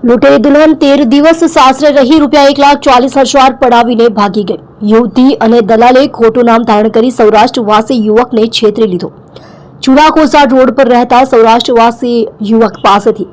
લૂંટેરી દુલ્હન 13 દિવસ સાસરે રહી ₹1,40,000 પડાવીને ભાગી ગઈ। યુવતી અને દલાલે ખોટું નામ ધારણ કરી સૌરાષ્ટ્રવાસી યુવકને છેતરી લીધો। જૂના કોસાડ રોડ પર રહેતા સૌરાષ્ટ્રવાસી યુવક પાસેથી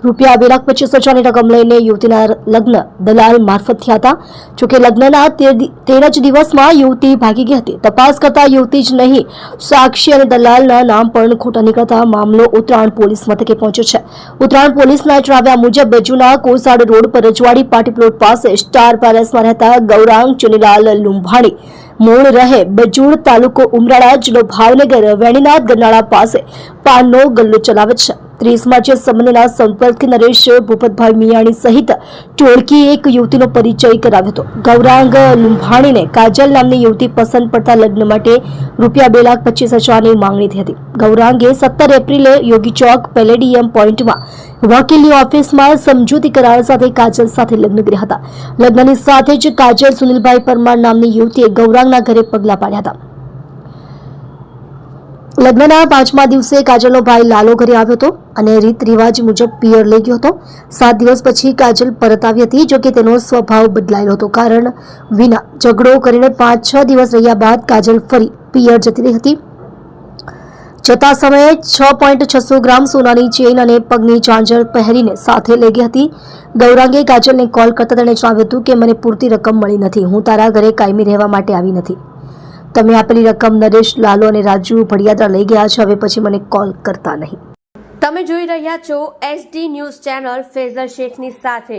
₹2,25,000ની રકમ લઈને યુવતીના લગ્ન દલાલ મારફત થયા હતા। જોકે લગ્નના 13 જ દિવસમાં યુવતી ભાગી ગઈ હતી। તપાસ કરતા યુવતી જ નહીં, સાક્ષી અને દલાલના નામ પણ ખોટા નીકળતા મામલો ઉત્તરાયણ પોલીસ મથકે પહોંચ્યો છે। ઉત્તરાયણ પોલીસના જણાવ્યા મુજબ જૂના કોસાડ રોડ પર રજવાડી પાર્ટી પ્લોટ પાસે સ્ટાર પેલેસમાં રહેતા ગૌરાંગ ચુનીલાલ લુંભાણી મૂળ રહે બજૂડ, તાલુકો ઉમરાળા, જિલ્લો ભાવનગર, વેણીનાથ ગરનાળા પાસે પાનનો ગલ્લો ચલાવે છે। 30 માર્ચે સંબંધના સંપર્કથી નરેશ ભૂપતભાઈ મિયાણી સહિત ટોળકીએ એક યુવતીનો પરિચય કરાવ્યો હતો। ગૌરાંગ લુંભાણીને કાજલ નામની યુવતી પસંદ પડતા લગ્ન માટે ₹2,25,000ની માંગણી થઈ હતી। ગૌરાંગે 17 એપ્રિલે યોગી ચોક પેલેડિયમ પોઈન્ટમાં વકીલની ઓફિસમાં સમજૂતી કરાર સાથે કાજલ સાથે લગ્ન કર્યા હતા। લગ્નની સાથે જ કાજલ સુનિલભાઈ પરમાર નામની યુવતીએ ગૌરાંગના ઘરે પગલાં પાડ્યા હતા। લગ્નના 5મા દિવસે કાજલનો ભાઈ લાલો ઘરે આવ્યો હતો અને રીત રિવાજ મુજબ પિયર લઈ ગયો હતો। 7 દિવસ પછી કાજલ પરત આવી હતી। જોકે તેનો સ્વભાવ બદલાયેલો હતો। કારણ વિના ઝઘડો કરીને 5-6 દિવસ રહ્યા બાદ કાજલ ફરી પિયર જતી રહી હતી। જતા સમયે 6.600 ગ્રામ સોનાની ચેઇન અને પગની ઝાંઝર પહેરીને સાથે લઈ ગઈ હતી। ગૌરાંગે કાજલને કોલ કરતા તેણે જણાવ્યું હતું કે મને પૂરતી રકમ મળી નથી, હું તારા ઘરે કાયમી રહેવા માટે આવી નથી। તમે આપેલી રકમ નરેશ, લાલો અને રાજુ ભડિયાદરા લઈ ગયા છે, હવે પછી મને કોલ કરતા નહીં। તમે જોઈ રહ્યા છો SD ન્યૂઝ ચેનલ ફેઝર શેખની સાથે।